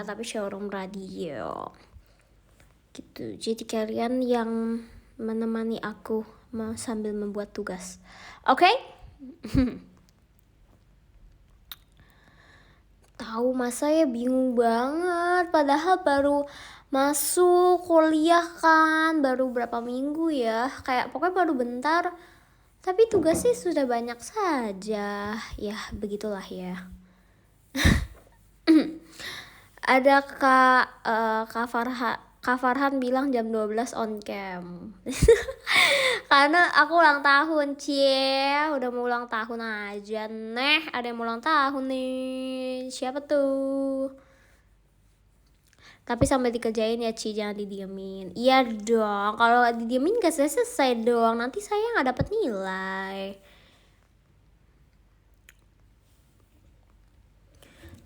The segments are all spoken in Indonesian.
ya, tapi showroom radio gitu. Jadi kalian yang menemani aku sambil membuat tugas, oke? Tahu masa ya, bingung banget. Padahal baru masuk kuliah kan, baru berapa minggu ya, kayak pokoknya baru bentar. Tapi tugasnya sudah banyak saja. Ya begitulah ya. Ada Kak Farhan bilang jam 12 on cam. Karena aku ulang tahun, cie. Udah mau ulang tahun aja. Ada yang mau ulang tahun nih. Siapa tuh? Tapi sampai dikerjain ya, Ci, jangan didiemin. Iya dong, kalau didiemin gak selesai dong. Nanti saya gak dapet nilai.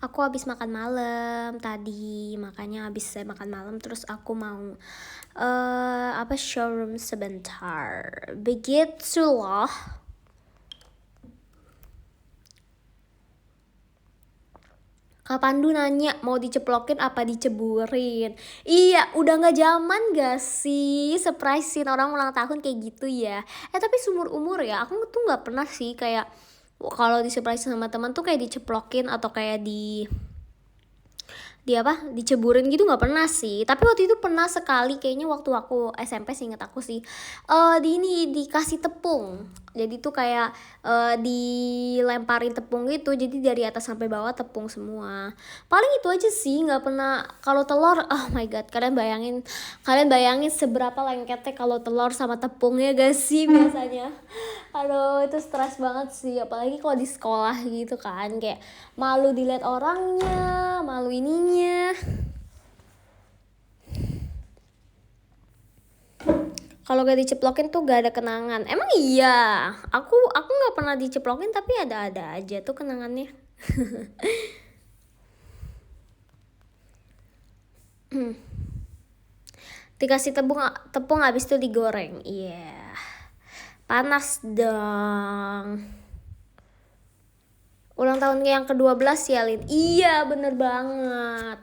Aku habis makan malam tadi, makanya habis saya makan malam terus aku mau showroom sebentar. Begitulah. Kak Pandu nanya mau diceplokin apa diceburin. Iya, udah gak zaman gak sih surprisein orang ulang tahun kayak gitu ya. Tapi seumur umur ya, aku tuh gak pernah sih kayak kalau disurprisein sama teman tuh kayak diceplokin atau kayak diceburin gitu nggak pernah sih. Tapi waktu itu pernah sekali, kayaknya waktu aku SMP sih, inget aku sih, dikasih tepung. Jadi tuh kayak dilemparin tepung gitu, jadi dari atas sampai bawah tepung semua. Paling itu aja sih, nggak pernah. Kalau telur, oh my god, kalian bayangin seberapa lengketnya kalau telur sama tepungnya gak sih biasanya. Aduh, itu stres banget sih, apalagi kalau di sekolah gitu kan, kayak malu dilihat orangnya, malu ininya. Kalau gak diceplokin tuh gak ada kenangan. Emang iya, aku nggak pernah diceplokin tapi ada aja tuh kenangannya. Dikasih tepung habis itu digoreng. Iya. Yeah. Panas dong. Ulang tahun yang ke-12 ya, Lin. Iya, bener banget.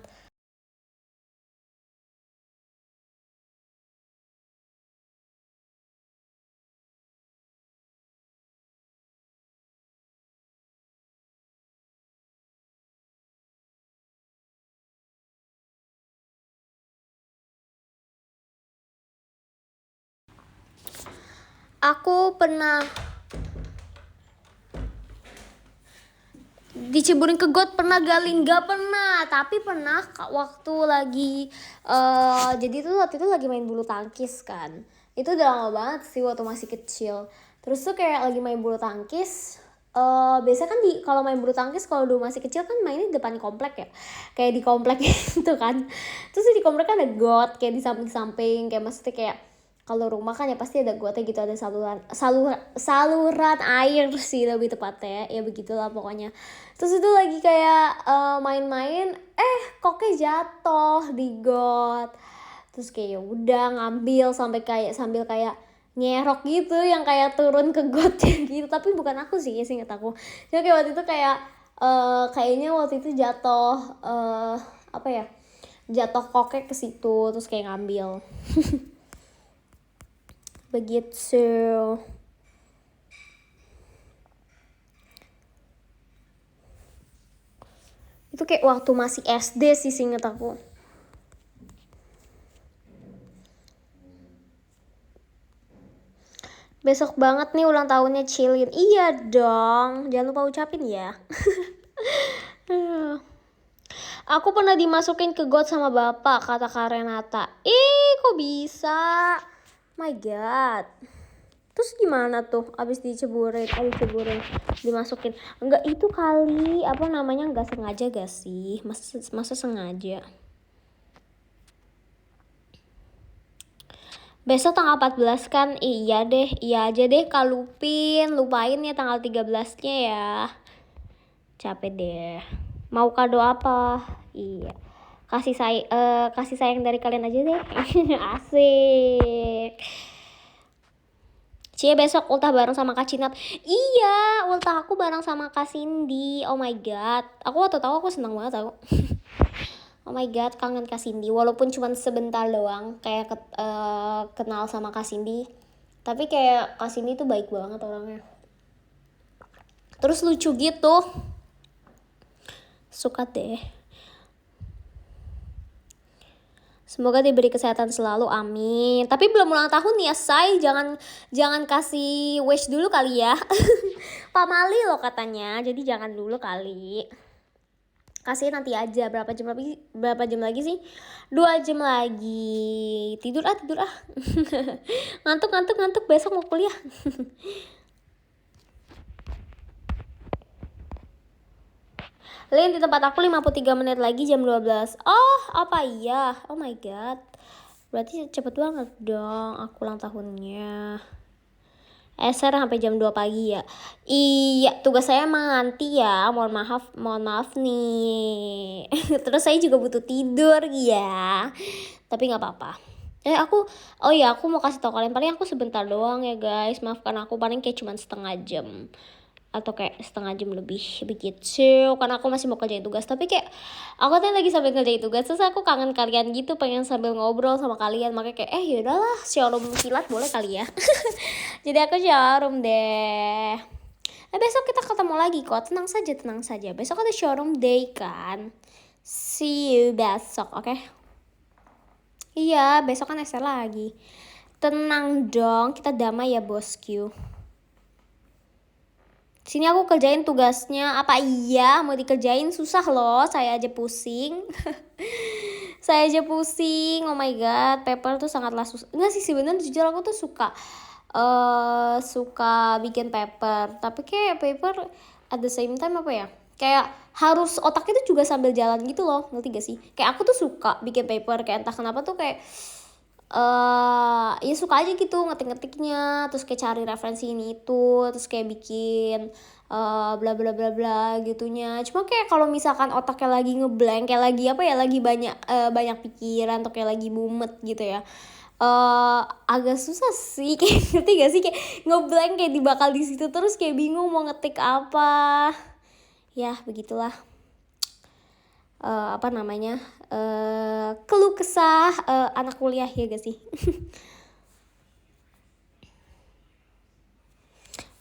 Aku pernah diceburin ke got, pernah Galin? Gak pernah, tapi pernah waktu lagi jadi tuh waktu itu lagi main bulu tangkis kan. Itu udah lama banget sih, waktu masih kecil. Terus tuh kayak lagi main bulu tangkis, biasa kan kalau main bulu tangkis kalau dulu masih kecil kan mainnya di depan komplek ya, kayak di komplek gitu kan. Terus di komplek kan ada got kayak di samping-samping, kayak maksudnya kayak kalau rumah kan ya pasti ada gotnya gitu, ada saluran air sih lebih tepatnya ya, begitulah pokoknya. Terus itu lagi kayak main-main, koknya jatuh di got. Terus kayak udah ngambil sambil kayak nyerok gitu, yang kayak turun ke gotnya gitu. Tapi bukan aku sih, inget aku. Jadi kayak waktu itu kayak kayaknya waktu itu jatuh jatuh koknya ke situ, terus kayak ngambil. Begitu. Itu kayak waktu masih SD sih, inget aku. Besok banget nih ulang tahunnya Cilin. Iya dong, jangan lupa ucapin ya. Aku pernah dimasukin ke got sama bapak, kata Kak Renata. Kok bisa? My god. Terus gimana tuh abis diceburin dimasukin? Enggak, itu kali enggak sengaja gak sih? Masa sengaja? Besok tanggal 14 kan? Iya aja deh, lupain ya tanggal 13-nya ya. Capek deh. Mau kado apa? Iya. Kasih sayang dari kalian aja deh. Asik. Cie, besok ultah bareng sama Kak Cinap. Iya, ultah aku bareng sama Kak Cindy. Oh my god. Aku waktu tahu aku senang banget tau. Oh my god, kangen Kak Cindy. Walaupun cuma sebentar doang kayak kenal sama Kak Cindy. Tapi kayak Kak Cindy tuh baik banget orangnya. Terus lucu gitu. Suka deh. Semoga diberi kesehatan selalu, amin. Tapi belum ulang tahun ya, say. Jangan kasih wish dulu kali ya. Pak Mali loh katanya, jadi jangan dulu kali. Kasih nanti aja. Berapa jam lagi sih? 2 jam lagi. Tidur ah. ngantuk besok mau kuliah. Lin, di tempat aku 53 menit lagi jam 12. Oh, apa iya? Oh my god. Berarti cepet banget dong aku ulang tahunnya. Eser sampai jam 2 pagi ya. Iya, tugas saya emang nanti ya. Mohon maaf nih. Terus saya juga butuh tidur ya. Tapi nggak apa-apa. Aku mau kasih tau kalian, paling aku sebentar doang ya guys. Maafkan aku, paling kayak cuma setengah jam atau kayak setengah jam lebih begitu, karena aku masih mau kerjain tugas. Tapi kayak aku tuh lagi sambil kerjain tugas, terus aku kangen kalian gitu, pengen sambil ngobrol sama kalian, makanya kayak yaudahlah showroom kilat boleh kali ya. Jadi aku showroom deh. Besok kita ketemu lagi kok, tenang saja. Besok ada showroom day kan. See you besok, oke? Iya, besok kan SL lagi. Tenang dong, kita damai ya bosku. Sini aku kerjain tugasnya. Apa iya mau dikerjain? Susah loh, saya aja pusing. Oh my god, paper tuh sangatlah susah. Enggak sih, sebenarnya jujur aku tuh suka bikin paper. Tapi kayak paper at the same time apa ya, kayak harus otaknya tuh juga sambil jalan gitu loh, ngerti gak sih? Kayak aku tuh suka bikin paper, kayak entah kenapa tuh kayak ya suka aja gitu ngetik-ngetiknya, terus kayak cari referensi ini itu, terus kayak bikin bla bla bla bla gitunya. Cuma kayak kalau misalkan otaknya lagi ngeblank, kayak lagi apa ya, lagi banyak pikiran atau kayak lagi mumet gitu ya, agak susah sih. Kayak ngerti gak sih, kayak ngeblank, kayak dibakal di situ terus kayak bingung mau ngetik apa. Ya begitulah. Keluh kesah anak kuliah ya gak sih.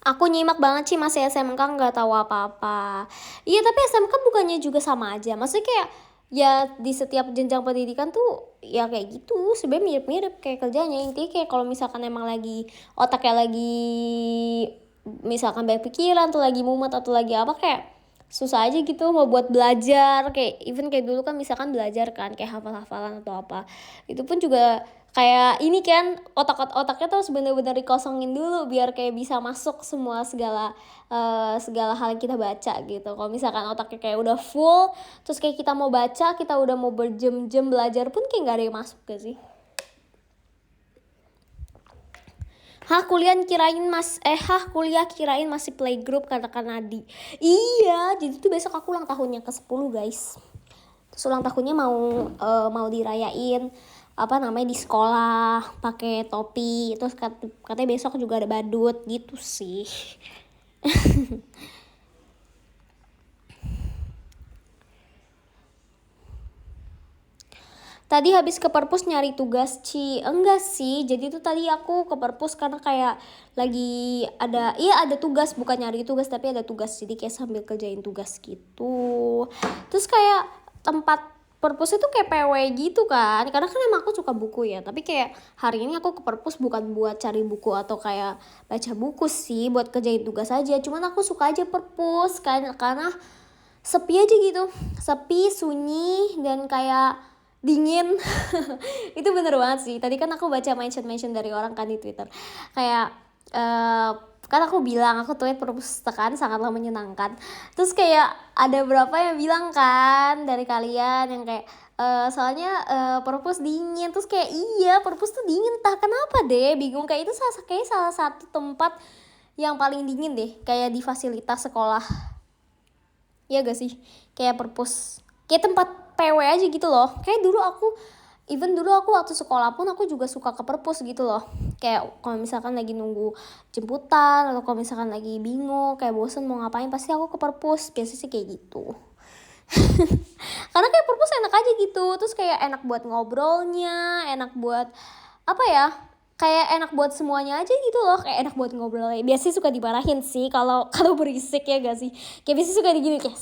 Aku nyimak banget sih, masih SMK nggak tahu apa-apa. Iya, tapi SMK bukannya juga sama aja, maksudnya kayak ya di setiap jenjang pendidikan tuh ya kayak gitu, sebenarnya mirip-mirip kayak kerjanya. Intinya kayak kalau misalkan emang lagi otaknya lagi misalkan banyak pikiran tuh, lagi mumet atau lagi apa, kayak susah aja gitu mau buat belajar. Kayak even kayak dulu kan misalkan belajar kan kayak hafal-hafalan atau apa, itu pun juga kayak ini kan otaknya tuh bener-bener dikosongin dulu biar kayak bisa masuk semua segala hal yang kita baca gitu. Kalau misalkan otaknya kayak udah full, terus kayak kita mau baca, kita udah mau berjam-jam belajar pun kayak nggak ada yang masuk gak sih. Kuliah kirain masih playgroup, katakan Nadi. Iya, jadi tuh besok aku ulang tahunnya ke-10 guys. Terus ulang tahunnya mau dirayain di sekolah pakai topi. Terus katanya besok juga ada badut gitu sih. Tadi habis ke perpus nyari tugas, enggak sih, jadi tuh tadi aku ke perpus karena kayak lagi ada tugas, bukan nyari tugas tapi ada tugas, jadi kayak sambil kerjain tugas gitu. Terus kayak tempat perpus itu kayak PW gitu kan, karena kan emang aku suka buku ya, tapi kayak hari ini aku ke perpus bukan buat cari buku atau kayak baca buku sih, buat kerjain tugas aja. Cuman aku suka aja perpus kan, karena sepi aja gitu, sepi, sunyi, dan kayak dingin. Itu bener banget sih. Tadi kan aku baca mention dari orang kan di Twitter, kayak kan aku bilang aku tweet perpustakaan sangatlah menyenangkan. Terus kayak ada berapa yang bilang kan dari kalian yang kayak soalnya perpus dingin. Terus kayak iya, perpus tuh dingin, entah kenapa deh, bingung. Kayak itu salah satu tempat yang paling dingin deh, kayak di fasilitas sekolah. Iya gak sih? Kayak perpus, kayak tempat PW aja gitu loh. Kayak dulu aku waktu sekolah pun aku juga suka ke perpus gitu loh. Kayak kalau misalkan lagi nunggu jemputan, atau kalau misalkan lagi bingung, kayak bosen mau ngapain, pasti aku ke perpus. Biasanya sih kayak gitu. Karena kayak perpus enak aja gitu, terus kayak enak buat ngobrolnya, enak buat apa ya, kayak enak buat semuanya aja gitu loh, kayak enak buat ngobrolnya. Biasanya suka dimarahin sih kalau kalau berisik ya gak sih, kayak biasanya suka digini kayak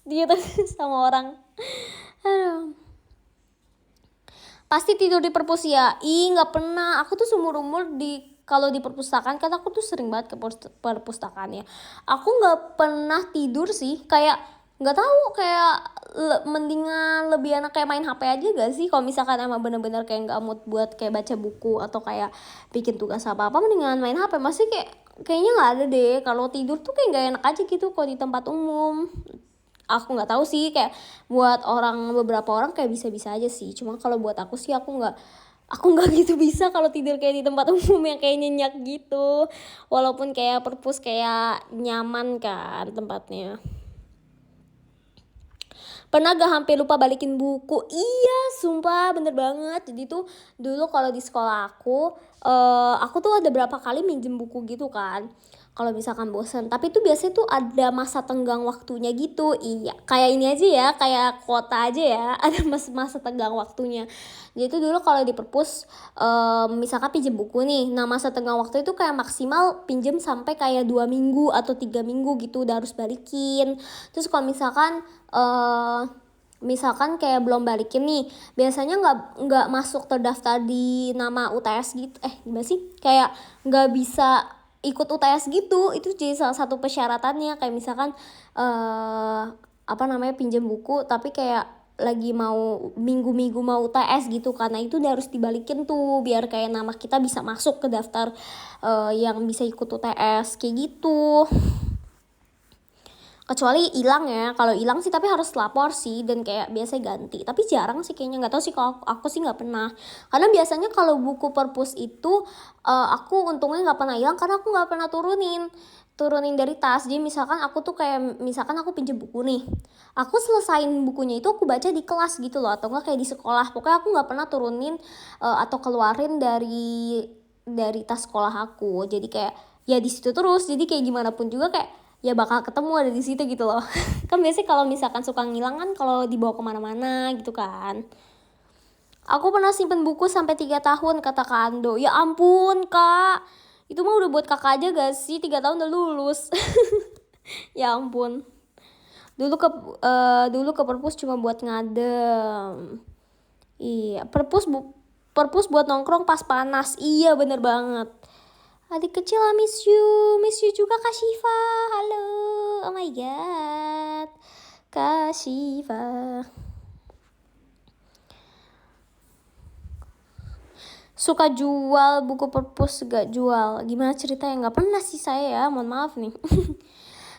gitu sama orang. Aduh. Pasti tidur di perpus ya? Ih, nggak pernah. Aku tuh seumur umur kalau di perpustakaan kan aku tuh sering banget ke perpustakaan ya. Aku nggak pernah tidur sih. Kayak nggak tahu, kayak mendingan lebih enak kayak main HP aja gak sih? Kalau misalkan emang bener-bener kayak nggak mood buat kayak baca buku atau kayak bikin tugas apa-apa, mendingan main HP. Masih kayaknya nggak ada deh. Kalau tidur tuh kayak nggak enak aja gitu kalau di tempat umum. Aku nggak tahu sih, kayak buat beberapa orang kayak bisa-bisa aja sih, cuma kalau buat aku sih aku nggak gitu bisa kalau tidur kayak di tempat umum yang kayak nyenyak gitu, walaupun kayak perpus kayak nyaman kan tempatnya. Pernah gak hampir lupa balikin buku? Iya, sumpah bener banget. Jadi tuh dulu kalau di sekolah aku tuh ada berapa kali minjem buku gitu kan. Kalau misalkan bosan, tapi tuh biasanya tuh ada masa tenggang waktunya gitu. Iya, kayak ini aja ya, kayak kuota aja ya, ada masa tenggang waktunya. Jadi tuh dulu kalau di perpus, misalkan pinjem buku nih, nah masa tenggang waktu itu kayak maksimal pinjem sampai kayak 2 minggu atau 3 minggu gitu, udah harus balikin. Terus kalau misalkan kayak belum balikin nih, biasanya nggak masuk terdaftar di nama UTS gitu, gimana sih, kayak nggak bisa ikut UTS gitu. Itu jadi salah satu persyaratannya. Kayak misalkan apa namanya, pinjam buku tapi kayak lagi mau minggu-minggu mau UTS gitu, karena itu udah harus dibalikin tuh biar kayak nama kita bisa masuk ke daftar yang bisa ikut UTS kayak gitu. Kecuali hilang ya, kalau hilang sih tapi harus lapor sih, dan kayak biasa ganti. Tapi jarang sih kayaknya, nggak tahu sih, kalau aku sih nggak pernah. Karena biasanya kalau buku perpus itu aku untungnya nggak pernah hilang, karena aku nggak pernah turunin dari tas. Jadi misalkan aku tuh kayak misalkan aku pinjem buku nih, aku selesain bukunya itu aku baca di kelas gitu loh, atau enggak kayak di sekolah. Pokoknya aku nggak pernah turunin atau keluarin dari tas sekolah aku. Jadi kayak ya di situ terus. Jadi kayak gimana pun juga kayak ya bakal ketemu ada di situ gitu loh. Kan biasanya kalau misalkan suka ngilang kan kalau dibawa kemana-mana gitu kan. Aku pernah simpen buku sampai 3 tahun, kata Kak Ando. Ya ampun kak, itu mah udah buat kakak aja gak sih, 3 tahun udah lulus. Ya ampun. Dulu ke perpus cuma buat ngadem. Iya, perpus buat nongkrong pas panas. Iya bener banget. Adik kecil, I miss you juga Kak Shiva. Halo, oh my god, Kak Shiva. Suka jual buku perpus, gak jual? Gimana ceritanya? Gak pernah sih saya ya, mohon maaf nih.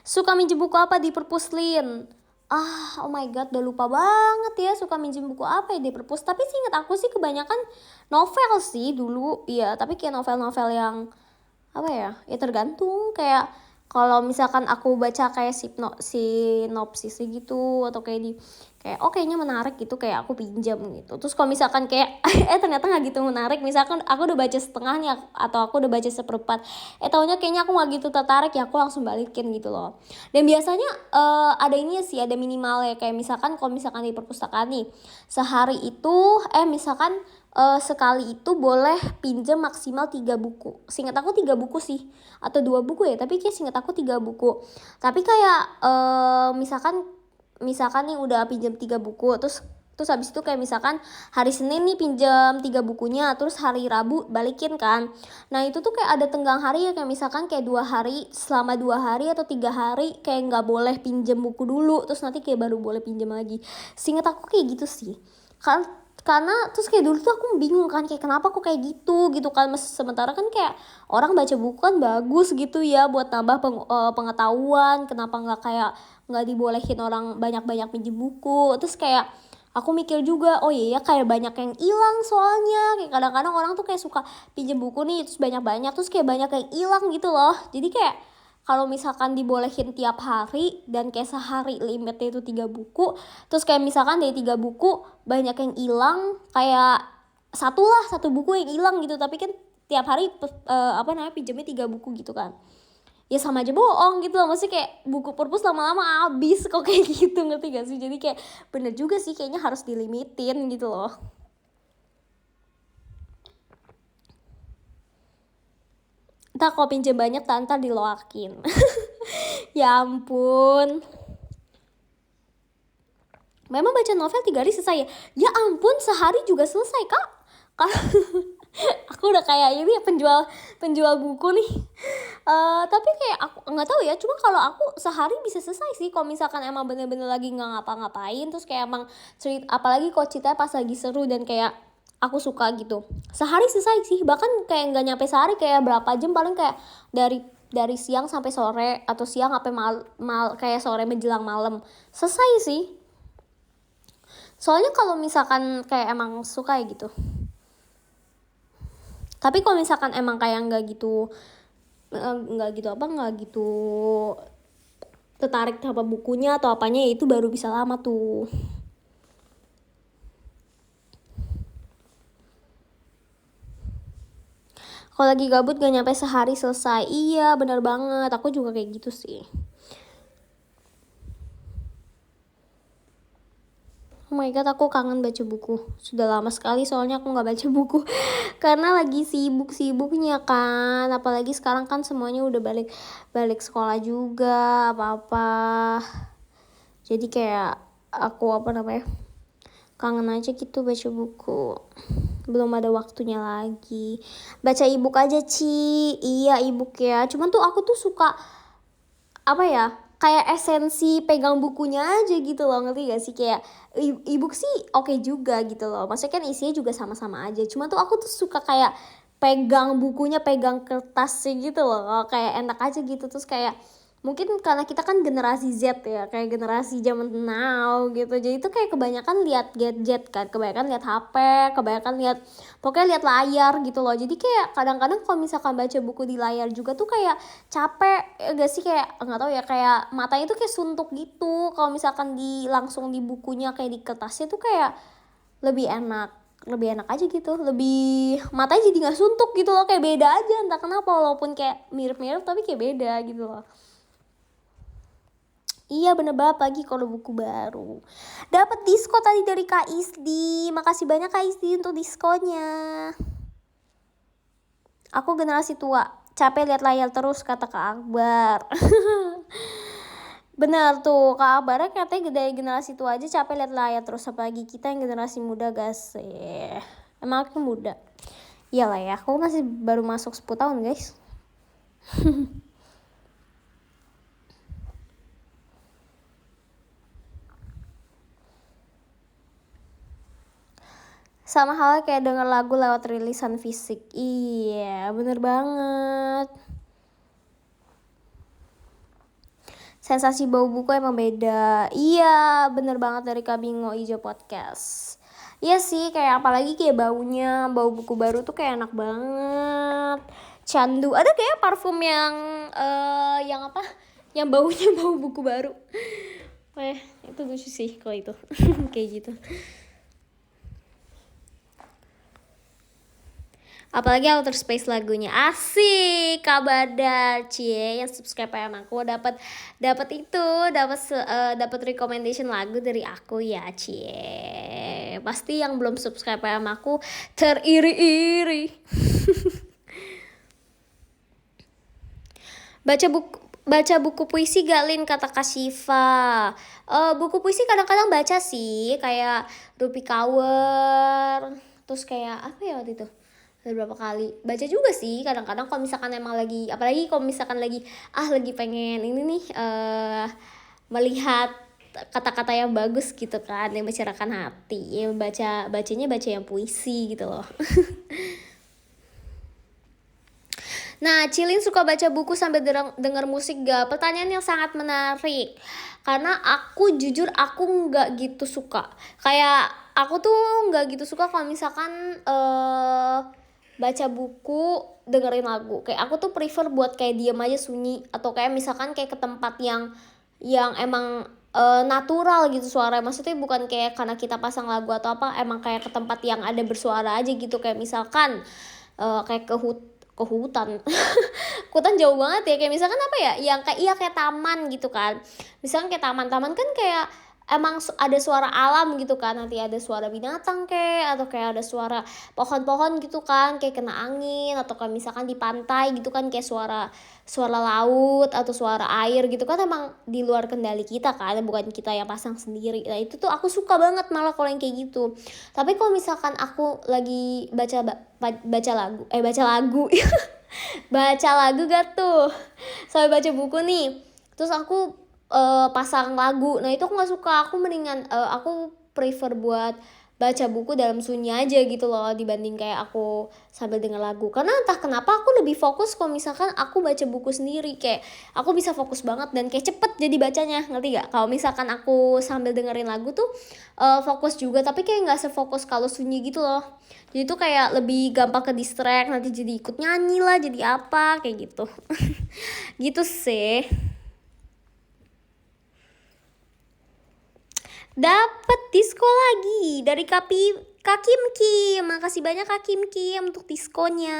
Suka minjem buku apa di perpus, Lin? Oh my god, udah lupa banget ya suka minjem buku apa ya di perpus. Tapi seingat aku sih kebanyakan novel sih dulu. Iya, tapi kayak novel-novel yang apa ya tergantung. Kayak kalau misalkan aku baca kayak sinopsisnya gitu, atau kayak kayaknya menarik gitu, kayak aku pinjam gitu. Terus kalau misalkan kayak ternyata nggak gitu menarik, misalkan aku udah baca setengahnya atau aku udah baca seperempat, taunya kayaknya aku nggak gitu tertarik, ya aku langsung balikin gitu loh. Dan biasanya ada ini sih, ada minimal ya, kayak misalkan kalau misalkan di perpustakaan nih, sehari itu misalkan sekali itu boleh pinjam maksimal 3 buku. Seingat aku 3 buku sih, atau 2 buku ya, tapi kayak seingat aku 3 buku. Tapi kayak misalkan nih udah pinjam 3 buku, terus habis itu kayak misalkan hari Senin nih pinjam 3 bukunya, terus hari Rabu balikin kan. Nah itu tuh kayak ada tenggang hari ya, kayak misalkan kayak 2 hari, selama 2 hari atau 3 hari kayak nggak boleh pinjam buku dulu, terus nanti kayak baru boleh pinjam lagi. Seingat aku kayak gitu sih. Karena terus kayak dulu tuh aku bingung kan, kayak kenapa kok kayak gitu kan. Sementara kan kayak orang baca buku kan bagus gitu ya, buat nambah pengetahuan. Kenapa nggak dibolehin orang banyak-banyak pinjem buku. Terus kayak aku mikir juga, oh iya kayak banyak yang hilang soalnya. Kayak kadang-kadang orang tuh kayak suka pinjem buku nih terus banyak-banyak, terus kayak banyak yang hilang gitu loh. Jadi kayak kalau misalkan dibolehin tiap hari dan kayak sehari limitnya itu 3 buku, terus kayak misalkan dari 3 buku banyak yang hilang, kayak satu buku yang hilang gitu, tapi kan tiap hari pinjamnya 3 buku gitu kan. ya sama aja bohong gitu loh. Maksudnya kayak buku purpose lama-lama habis kok kayak gitu, ngerti gak sih? Jadi kayak bener juga sih, kayaknya harus dilimitin gitu loh. Ntar kalau pinjem banyak ntar diloakin. Ya ampun. Memang baca novel 3 hari selesai ya? Ya ampun, sehari juga selesai kak. Aku udah kayak ini penjual buku nih. Tapi kayak aku nggak tahu ya. Cuma kalau aku sehari bisa selesai sih. Kalau misalkan emang bener-bener lagi nggak ngapa-ngapain, terus kayak emang cerita, apalagi kalau ceritanya pas lagi seru dan kayak aku suka gitu. Sehari selesai sih. Bahkan kayak nggak nyampe sehari, kayak berapa jam, paling kayak dari siang sampai sore, atau siang sampai kayak sore menjelang malam. Selesai sih. Soalnya kalau misalkan kayak emang suka ya gitu. Tapi kalau misalkan emang kayak nggak gitu tertarik sama bukunya atau apanya, ya itu baru bisa lama tuh. Kalau lagi gabut gak nyampe sehari selesai. Iya benar banget, aku juga kayak gitu sih. Oh my god, aku kangen baca buku. Sudah lama sekali soalnya aku gak baca buku. Karena lagi sibuk-sibuknya kan. Apalagi sekarang kan semuanya udah balik sekolah juga, apa-apa. Jadi kayak aku kangen aja gitu baca buku. Belum ada waktunya lagi. Baca ebook aja, Ci. Iya, ebook ya. Cuman tuh aku tuh suka kayak esensi pegang bukunya aja gitu loh, ngerti gak sih? Kayak ebook sih oke juga gitu loh, maksudnya kan isinya juga sama-sama aja, cuma tuh aku tuh suka kayak pegang bukunya, pegang kertasnya gitu loh, kayak enak aja gitu. Terus kayak mungkin karena kita kan generasi Z ya, kayak generasi zaman now gitu, jadi tuh kayak kebanyakan lihat gadget kan, kebanyakan lihat HP, kebanyakan pokoknya lihat layar gitu loh. Jadi kayak kadang-kadang kalau misalkan baca buku di layar juga tuh kayak capek gak sih, kayak nggak tahu ya, kayak matanya tuh kayak suntuk gitu. Kalau misalkan langsung di bukunya kayak di kertasnya tuh kayak lebih enak aja gitu, lebih matanya jadi nggak suntuk gitu loh, kayak beda aja entah kenapa, walaupun kayak mirip-mirip tapi kayak beda gitu loh. Iya bener banget, lagi kalau buku baru. Dapat diskon tadi dari Kak Isdi. Makasih banyak Kak Isdi untuk diskonnya. Aku generasi tua, capek lihat layar terus, kata Kak Akbar. Bener tuh, Kak Akbar katanya gede generasi tua aja capek lihat layar terus, apalagi kita yang generasi muda gas. Emang aku muda? Iyalah ya, aku masih baru masuk 10 tahun guys. Sama halnya kayak denger lagu lewat rilisan fisik. Iya, bener banget. Sensasi bau buku emang beda. Iya, bener banget dari Kak Bingo Ijo Podcast. Iya sih, kayak apalagi kayak bau buku baru tuh kayak enak banget. Candu, ada kayak parfum yang yang baunya bau buku baru. Itu lucu sih kalau itu. Kayak gitu. Apalagi Outer Space lagunya asik, Kak Badar, cie yang subscribe sama aku dapat recommendation lagu dari aku ya, cie. Pasti yang belum subscribe sama aku teriri-iri. Baca buku puisi gak, Lin, kata Kak Syifa. Buku puisi kadang-kadang baca sih, kayak Rupi Kaur, terus kayak apa ya waktu itu, beberapa kali baca juga sih kadang-kadang kalau misalkan emang lagi, apalagi kalau misalkan lagi pengen ini nih, melihat kata-kata yang bagus gitu kan, yang mencerahkan hati, yang baca yang puisi gitu loh. Nah, Cilin suka baca buku sambil denger musik gak? Pertanyaan yang sangat menarik. Karena aku jujur aku gak gitu suka. Kayak aku tuh gak gitu suka kalau misalkan baca buku dengerin lagu. Kayak aku tuh prefer buat kayak diem aja sunyi, atau kayak misalkan kayak ke tempat yang emang natural gitu suaranya. Maksudnya bukan kayak karena kita pasang lagu atau apa, emang kayak ke tempat yang ada bersuara aja gitu. Kayak misalkan kayak ke ke hutan. Hutan jauh banget ya, kayak misalkan apa ya, yang kayak iya kayak taman gitu kan. Misalkan kayak taman-taman kan kayak emang ada suara alam gitu kan, nanti ada suara binatang kayak, atau kayak ada suara pohon-pohon gitu kan, kayak kena angin, atau kayak misalkan di pantai gitu kan, kayak suara suara laut atau suara air gitu kan, emang di luar kendali kita kan, bukan kita yang pasang sendiri. Nah itu tuh aku suka banget malah kalau yang kayak gitu. Tapi kalau misalkan aku lagi baca lagu baca lagu gak tuh, sampai baca buku nih, terus aku pasang lagu, nah itu aku nggak suka. Aku mendingan aku prefer buat baca buku dalam sunyi aja gitu loh, dibanding kayak aku sambil denger lagu. Karena entah kenapa aku lebih fokus kalau misalkan aku baca buku sendiri, kayak aku bisa fokus banget dan kayak cepet jadi bacanya, ngerti gak? Kalau misalkan aku sambil dengerin lagu tuh fokus juga, tapi kayak nggak sefokus kalau sunyi gitu loh. Jadi tuh kayak lebih gampang ke distract, nanti jadi ikut nyanyi lah, jadi apa kayak gitu. Gitu sih. Dapat diskon lagi dari Kak Kim Kim. Makasih banyak Kak Kim Kim untuk diskonnya.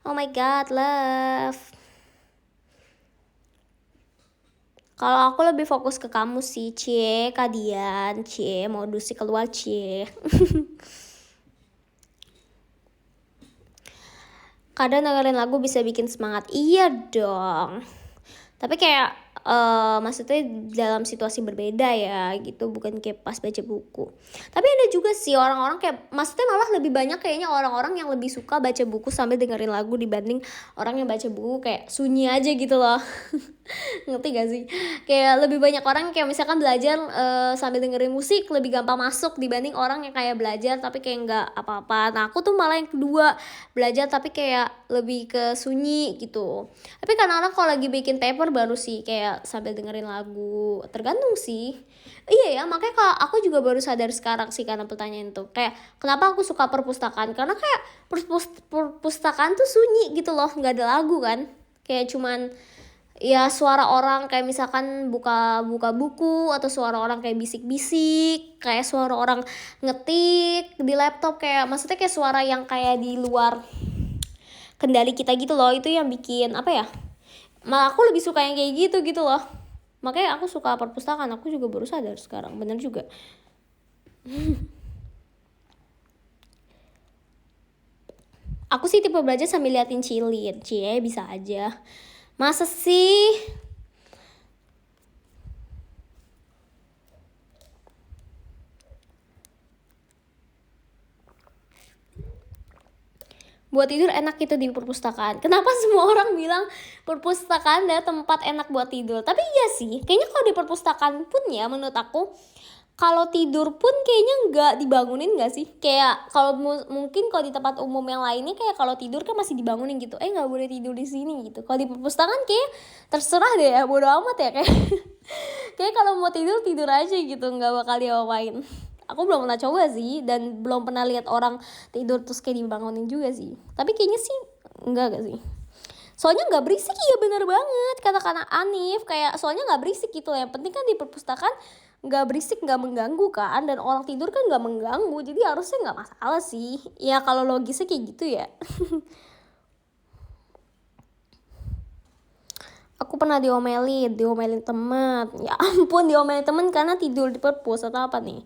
Oh my god, love. Kalau aku lebih fokus ke kamu sih, Cie, Kadian, Cie, modus sih keluar, Cie. Kadang dengerin lagu bisa bikin semangat. Iya dong. Tapi kayak maksudnya dalam situasi berbeda ya gitu, bukan kayak pas baca buku. Tapi ada juga sih orang-orang kayak, maksudnya malah lebih banyak kayaknya orang-orang yang lebih suka baca buku sambil dengerin lagu dibanding orang yang baca buku kayak sunyi aja gitu loh. Ngerti gak sih? Kayak lebih banyak orang kayak misalkan belajar sambil dengerin musik lebih gampang masuk dibanding orang yang kayak belajar tapi kayak nggak apa-apa. Nah aku tuh malah yang kedua, belajar tapi kayak lebih ke sunyi gitu. Tapi kadang-kadang kalau lagi bikin paper baru sih kayak sambil dengerin lagu, tergantung sih. Iya ya, makanya kalau aku juga baru sadar sekarang sih karena pertanyaan itu, kayak kenapa aku suka perpustakaan, karena kayak perpustakaan tuh sunyi gitu loh, nggak ada lagu kan, kayak cuman ya suara orang kayak misalkan buka buku, atau suara orang kayak bisik-bisik, kayak suara orang ngetik di laptop, kayak maksudnya kayak suara yang kayak di luar kendali kita gitu loh. Itu yang bikin apa ya, malah aku lebih suka yang kayak gitu loh. Makanya aku suka perpustakaan. Aku juga baru sadar sekarang, bener juga. Aku sih tipe belajar sambil liatin Cilin. Cie, bisa aja. Masa sih? Buat tidur enak itu di perpustakaan. Kenapa semua orang bilang perpustakaan adalah tempat enak buat tidur? Tapi iya sih, kayaknya kalau di perpustakaan pun ya menurut aku, kalau tidur pun kayaknya nggak dibangunin nggak sih? Kayak kalau mungkin kalau di tempat umum yang lainnya kayak kalau tidur kan masih dibangunin gitu. Nggak boleh tidur di sini gitu. Kalau di perpustakaan kayak terserah deh ya, bodo amat ya kayak. Kayak kalau mau tidur tidur aja gitu, nggak bakal diapain. Aku belum pernah coba sih, dan belum pernah lihat orang tidur terus kayak dibangunin juga sih. Tapi kayaknya sih enggak gak sih? Soalnya nggak berisik. Iya bener banget kata-kata Anif, kayak soalnya nggak berisik gitu. Yang penting kan di perpustakaan nggak berisik, nggak mengganggu kan, dan orang tidur kan nggak mengganggu, jadi harusnya nggak masalah sih ya kalau logisnya kayak gitu ya. Aku pernah diomelin temen, ya ampun, diomelin temen karena tidur di perpus atau apa nih.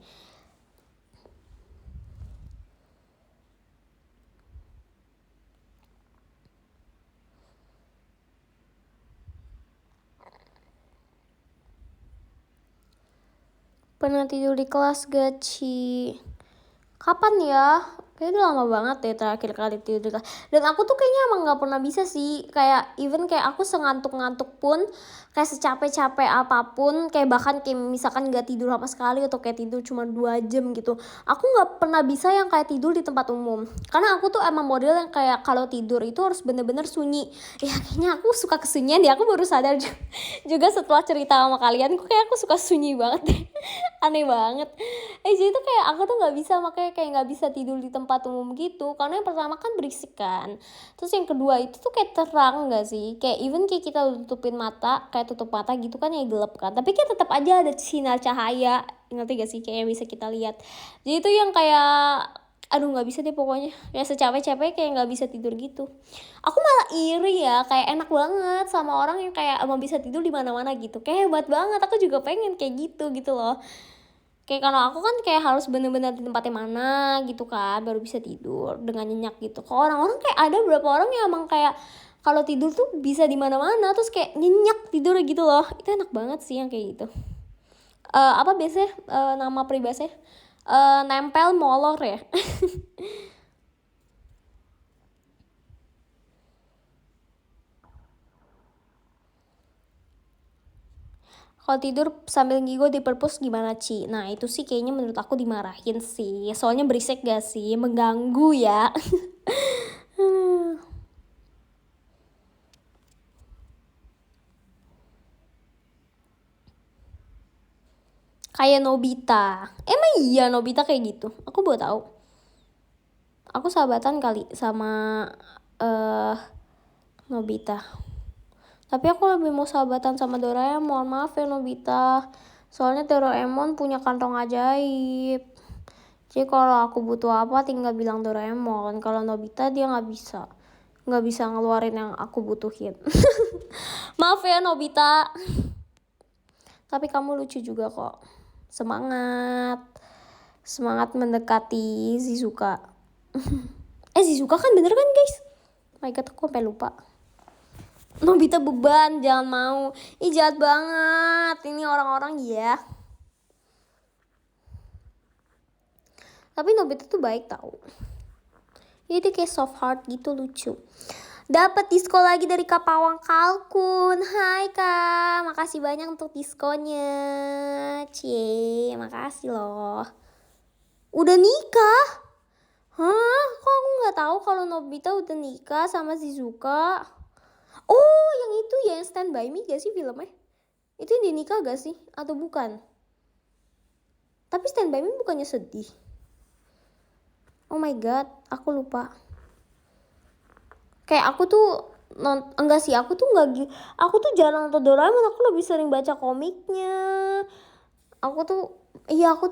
Pernah tidur di kelas gak, Ci? Kapan ya? Kayaknya udah lama banget deh terakhir kali tidur di kelas. Dan aku tuh kayaknya emang gak pernah bisa sih. Kayak even kayak aku sengantuk-ngantuk pun, kayak secapek-capek apapun, kayak bahkan kayak misalkan gak tidur sama sekali, atau kayak tidur cuma 2 jam gitu, aku gak pernah bisa yang kayak tidur di tempat umum. Karena aku tuh emang model yang kayak kalau tidur itu harus bener-bener sunyi. Ya kayaknya aku suka kesunyian deh. Aku baru sadar juga setelah cerita sama kalian, kayak aku suka sunyi banget deh. Aneh banget. Jadi tuh kayak aku tuh nggak bisa, makanya kayak nggak bisa tidur di tempat umum gitu, karena yang pertama kan berisik kan, terus yang kedua itu tuh kayak terang nggak sih, kayak even kayak kita tutupin mata, kayak tutup mata gitu kan ya gelap kan, tapi kayak tetap aja ada sinar cahaya, ngerti gak sih, kayak yang bisa kita lihat. Jadi itu yang kayak aduh nggak bisa deh pokoknya, kayak secapek-capek kayak nggak bisa tidur gitu. Aku malah iri ya, kayak enak banget sama orang yang kayak emang bisa tidur di mana-mana gitu, kayak hebat banget. Aku juga pengen kayak gitu gitu loh. Kayak kalau aku kan kayak harus bener-bener di tempat yang mana gitu kan baru bisa tidur dengan nyenyak gitu. Kalau orang-orang kayak ada beberapa orang yang emang kayak kalau tidur tuh bisa di mana-mana terus kayak nyenyak tidur gitu loh. Itu enak banget sih yang kayak gitu. Apa biasanya nama peribahasanya? Nempel molor ya. Kalau tidur sambil ngigo di perpus gimana Ci? Nah itu sih kayaknya menurut aku dimarahin sih. Soalnya berisik gak sih? Mengganggu ya. Kayak Nobita. Emang iya Nobita kayak gitu? Aku baru tahu. Aku sahabatan kali sama Nobita. Tapi aku lebih mau sahabatan sama Doraemon. Maaf ya Nobita. Soalnya Doraemon punya kantong ajaib. Jadi kalau aku butuh apa tinggal bilang Doraemon. Kalau Nobita dia nggak bisa ngeluarin yang aku butuhin. Maaf ya Nobita. Tapi kamu lucu juga kok. Semangat mendekati Shizuka. Shizuka kan bener kan guys? My god aku sampai lupa. Nobita beban, jangan mau. Jahat banget ini orang-orang ya. Tapi Nobita tuh baik tau. Dia kayak soft heart gitu, lucu. Dapat disko lagi dari Kak Pawang Kalkun. Hai Kak, makasih banyak untuk diskonya. Cie, makasih loh. Udah nikah? Hah? Kok aku nggak tahu kalau Nobita udah nikah sama Shizuka? Oh, yang itu ya, yang Stand By Me gak sih filmnya? Itu yang dia nikah gak sih? Atau bukan? Tapi Stand By Me bukannya sedih. Oh my god, aku lupa. Kayak aku tuh enggak sih, aku tuh jarang nonton Doraemon, aku lebih sering baca komiknya. Aku tuh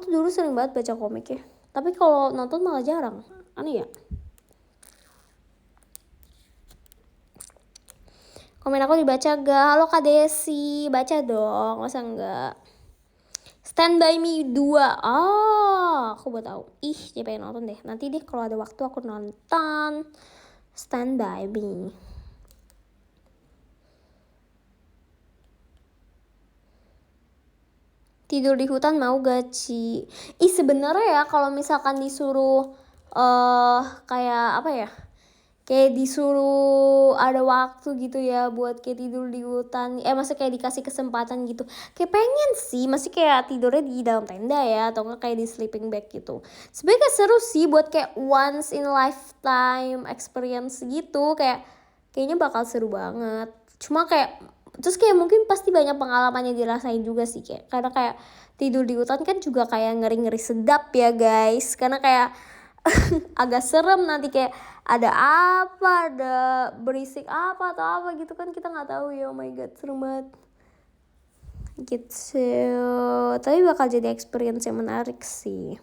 dulu sering banget baca komiknya. Tapi kalau nonton malah jarang. Aneh ya. Komen aku dibaca gak? Halo Kak Desi, baca dong, masa enggak? Stand By Me 2. Aku buat tahu. Dia pengen nonton deh. Nanti deh kalau ada waktu aku nonton Stand By Me. Tidur di hutan mau gak Ci? Sebenarnya ya kalau misalkan disuruh kayak apa ya? Kayak disuruh ada waktu gitu ya buat kayak tidur di hutan. Maksudnya kayak dikasih kesempatan gitu. Kayak pengen sih, masih kayak tidurnya di dalam tenda ya, atau enggak kayak di sleeping bag gitu. Sebenarnya kayak seru sih buat kayak once in a lifetime experience gitu. Kayaknya bakal seru banget. Cuma kayak terus kayak mungkin pasti banyak pengalaman yang dirasain juga sih kayak. Karena kayak tidur di hutan kan juga kayak ngeri-ngeri sedap ya guys. Karena kayak agak serem nanti kayak ada berisik apa atau apa gitu kan kita nggak tahu ya. Oh my god, serem banget gitu. Tapi bakal jadi experience yang menarik sih.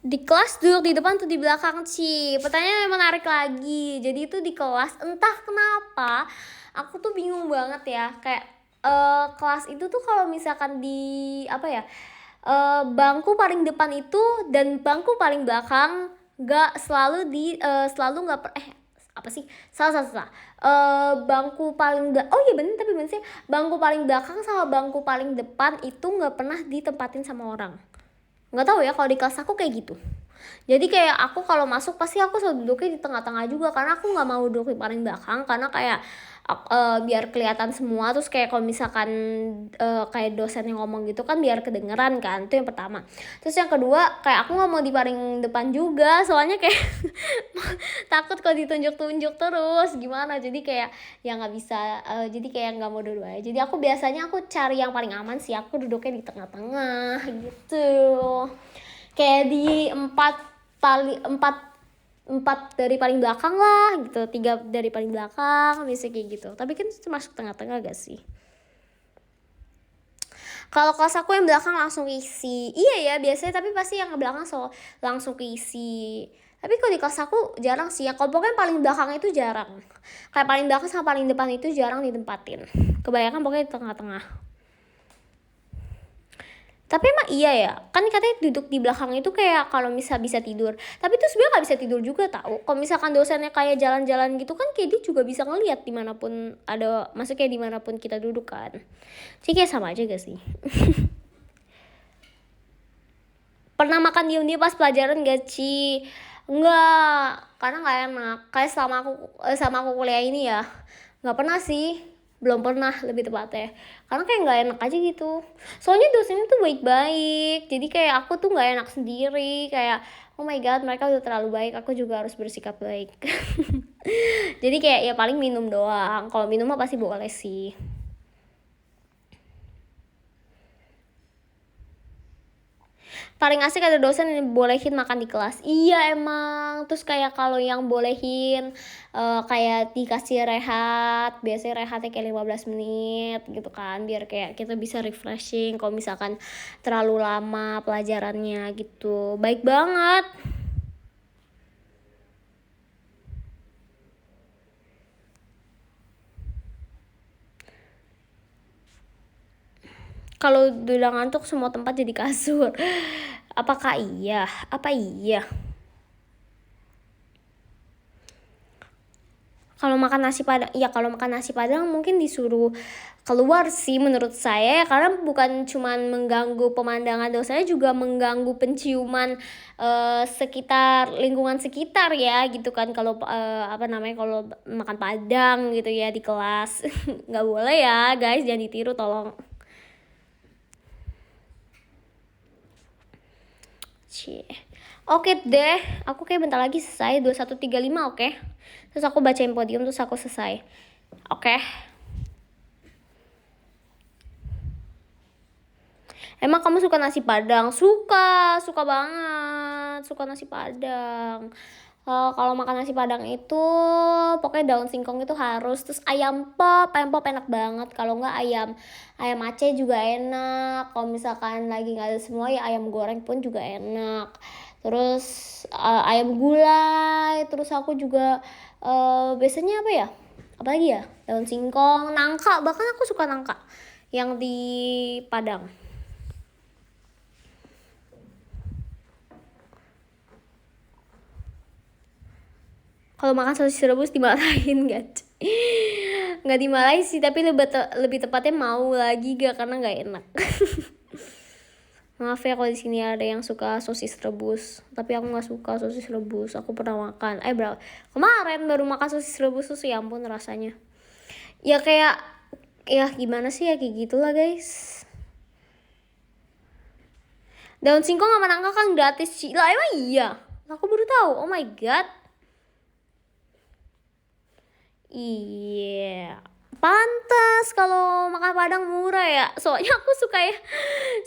Di kelas duduk di depan tuh di belakang Ci. Pertanyaan yang menarik lagi. Jadi itu di kelas entah kenapa aku tuh bingung banget ya. Kayak kelas itu tuh kalau misalkan di apa ya, bangku paling depan itu dan bangku paling belakang gak selalu selalu gak apa sih salah bangku paling bener sih, bangku paling belakang sama bangku paling depan itu gak pernah ditempatin sama orang. Nggak tahu ya, kalau di kelas aku kayak gitu. Jadi kayak aku kalau masuk pasti aku selalu duduknya di tengah-tengah juga, karena aku nggak mau duduk di paling belakang, karena kayak biar kelihatan semua. Terus kayak kalau misalkan kayak dosen yang ngomong gitu kan biar kedengeran kan, itu yang pertama. Terus yang kedua kayak aku nggak mau di paling depan juga, soalnya kayak takut kalau ditunjuk-tunjuk terus gimana. Jadi kayak ya nggak bisa, jadi kayak nggak mau dua-duanya. Jadi aku biasanya cari yang paling aman sih, aku duduknya di tengah-tengah gitu. Kayak di empat 4 dari paling belakang lah gitu, 3 dari paling belakang, biasanya kayak gitu. Tapi kan termasuk tengah-tengah gak sih? Kalau kelas aku yang belakang langsung isi. Iya ya biasanya, tapi pasti yang belakang langsung keisi. Tapi kalau di kelas aku jarang sih ya. Kalau pokoknya paling belakang itu jarang. Kayak paling belakang sama paling depan itu jarang ditempatin. Kebanyakan pokoknya di tengah-tengah. Tapi emang iya ya, kan katanya duduk di belakang itu kayak kalau bisa tidur. Tapi itu sebenarnya nggak bisa tidur juga tahu. Kalau misalkan dosennya kayak jalan-jalan gitu kan, kayak dia juga bisa ngelihat dimanapun ada, maksudnya kayak dimanapun kita duduk kan. Jadi kayak sama aja gak sih? Pernah makan diam-diam pas pelajaran gak Ci? Enggak, karena nggak enak. Kayak selama aku kuliah ini ya, nggak pernah sih. Belum pernah lebih tepatnya, karena kayak nggak enak aja gitu. Soalnya dosennya tuh baik-baik, jadi kayak aku tuh nggak enak sendiri, kayak oh my god mereka udah terlalu baik, aku juga harus bersikap baik. Jadi kayak ya paling minum doang. Kalau minum mah pasti boleh sih. Paling asik ada dosen yang bolehin makan di kelas. Iya emang. Terus kayak kalau yang bolehin kayak dikasih rehat, biasanya rehatnya kayak 15 menit gitu kan, biar kayak kita bisa refreshing kalau misalkan terlalu lama pelajarannya gitu. Baik banget. Kalau udah ngantuk semua tempat jadi kasur. Apakah iya? Apa iya? Kalau makan nasi padang, ya kalau makan nasi padang mungkin disuruh keluar sih menurut saya, karena bukan cuman mengganggu pemandangan dosanya, juga mengganggu penciuman sekitar, lingkungan sekitar ya gitu kan. Kalau apa namanya, kalau makan padang gitu ya di kelas. Nggak boleh ya guys, jangan ditiru tolong. Cie. Oke deh, aku kayak bentar lagi selesai 2135, oke? Terus aku bacain podium terus aku selesai. Oke. Emang kamu suka nasi padang? Suka banget. Suka nasi padang. Kalau makan nasi padang itu pokoknya daun singkong itu harus, terus ayam pop enak banget. Kalau nggak ayam Aceh juga enak. Kalau misalkan lagi nggak ada semua ya ayam goreng pun juga enak. Terus ayam gulai. Terus aku juga biasanya apa ya? Apalagi ya? Daun singkong, nangka. Bahkan aku suka nangka yang di Padang. Kalau makan sosis rebus dimarahin gak? Nggak dimarahin sih, tapi lebih tepatnya mau lagi gak, karena nggak enak. Maaf ya kalau di sini ada yang suka sosis rebus, tapi aku nggak suka sosis rebus. Aku pernah makan, kemarin baru makan sosis rebus tuh, ya ampun rasanya. Ya kayak, ya gimana sih ya, kayak gitulah guys. Daun singkong sama nangka kan gratis sih. Lah emang iya? Aku baru tahu. Oh my god. Iya, pantas kalau makan padang murah ya. Soalnya aku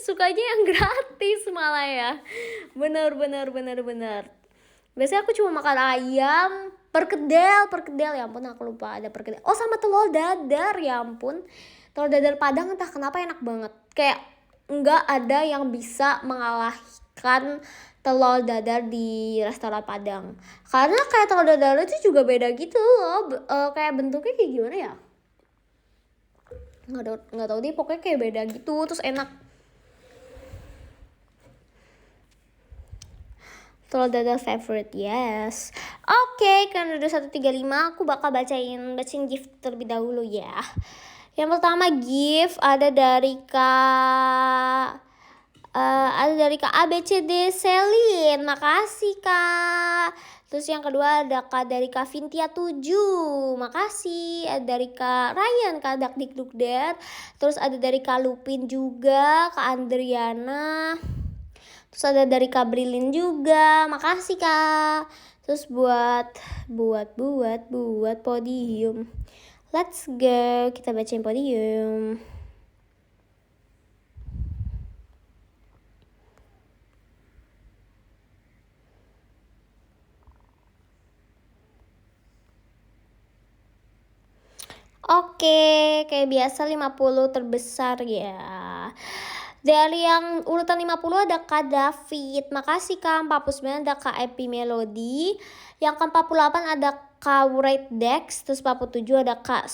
sukanya yang gratis malah ya. Bener. Biasanya aku cuma makan ayam, perkedel ya ampun, aku lupa ada perkedel. Oh sama telur dadar, ya ampun. Telur dadar Padang entah kenapa enak banget. Kayak nggak ada yang bisa mengalahkan telur dadar di restoran Padang, karena kayak telur dadar itu juga beda gitu loh. Kayak bentuknya kayak gimana ya, nggak tahu deh, pokoknya kayak beda gitu, terus enak. Telur dadar favorite, yes. Oke, karena udah 135, aku bakal bacain gift terlebih dahulu ya. Yang pertama gift ada dari Kak ABCD Selin, makasih Kak. Terus yang kedua ada dari Kak Vintia 7, makasih. Ada dari Kak Ryan, Kak Dakdikdukder. Terus ada dari Kak Lupin juga, Kak Andriana. Terus ada dari Kak Brilin juga, makasih Kak. Terus buat podium. Let's go, kita bacain podium. Oke, kayak biasa 50 terbesar ya. Dari yang urutan 50 ada Kak David. Makasih Kak. 49 ada Kak Epi Melody. Yang ke-48 ada Kak Wright Dex. Terus 47 ada Kak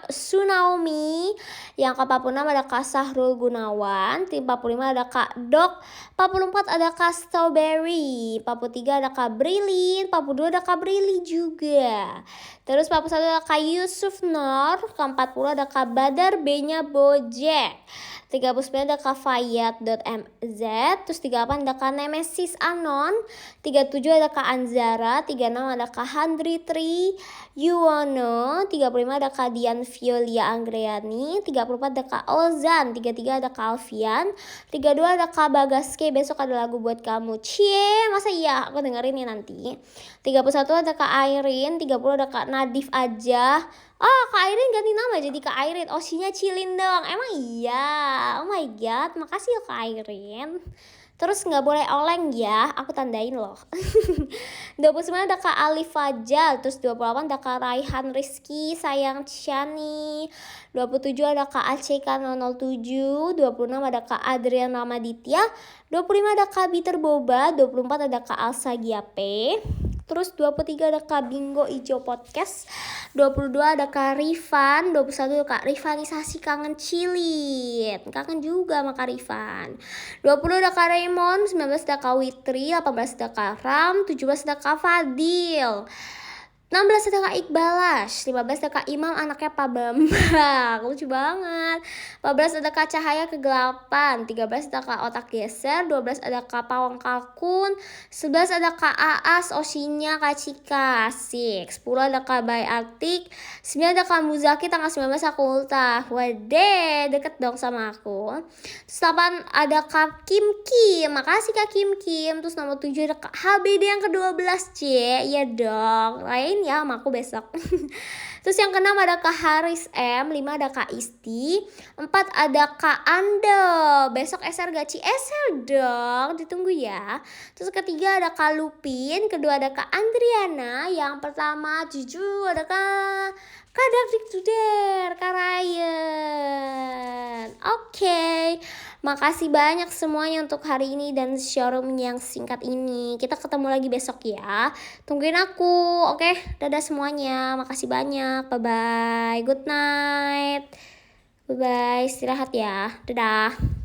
Sunaomi. Yang ke-46 ada Kak Sahrul Gunawan. Tim 45 ada Kak Dok. 44 ada Kak Strawberry. 43 ada Kak Brilin. 42 ada Kak Brili juga. Terus 41 ada Kak Yusuf Nur. Ke-40 ada Kak Badar B-nya Bojek. 39 ada Kak Fayat.mz. Terus 38 ada Kak Nemesis Anon. 37 ada Kak Anzara. 36 ada Kak Handri Tri Yuwono. 35 ada Kak Dian Violia Anggreani. 34 ada Kak Ozan. 33 ada Kak Alfian. 32 ada Kak Bagaske. Besok ada lagu buat kamu. Cie, masa iya? Aku dengerin ya nanti. 31 ada Kak Airin. 30 ada Kak Nadif aja. Oh, Kak Airin ganti nama jadi Kak Airin. Osinya Cilin dong. Emang iya? Oh my god, makasih ya Kak Airin. Terus gak boleh oleng ya, aku tandain loh. 29 ada Kak Ali Fajal. Terus 28 ada Kak Raihan Rizky Sayang Shani. 27 ada Kak ACK007. 26 ada Kak Adrian Ramaditya. 25 ada Kak Biter Boba. 24 ada Kak Alsa Giape. Terus 23 ada Kak Bingo Ijo Podcast. 22 ada Kak Rifan. 21 ada Kak Rifanisasi Kangen Cilin. Kangen juga sama Kak Rifan. 20 ada Kak Raymond. 19 ada Kak Witri. 18 ada Kak Ram. 17 ada Kak Fadil. 16 ada Kak Iqbalas. 15 ada Kak Imam anaknya Pak Bambang. Lucu banget. 14 ada Kak Cahaya Kegelapan. 13 ada Kak Otak Geser. 12 ada Kak Pawang Kalkun. 11 ada Kak Aas Osinya Kak Cika. Asik. 10 ada Kak Bay Artik. 9 ada Kak Muzaki. Tanggal 19 aku ultah. Wade, deket dong sama aku. Terus 8 ada Kak Kim Kim. Makasih Kak Kim Kim. Terus nomor 7 ada Kak HBD yang ke-12 C. Iya dong. Lain ya sama aku besok. Terus yang ke-6 ada Kak Haris M. 5 ada Kak Isti. 4 ada Kak Ando. Besok SR gaci SR dong. Ditunggu ya. Terus ketiga ada Kak Lupin. Kedua ada Kak Andriana. Yang pertama jujur ada Kak David Tuder, Kak Ryan. Oke. Makasih banyak semuanya untuk hari ini dan showroom yang singkat ini. Kita ketemu lagi besok ya. Tungguin aku. Oke, dadah semuanya. Makasih banyak. Bye-bye. Good night. Bye-bye. Istirahat ya. Dadah.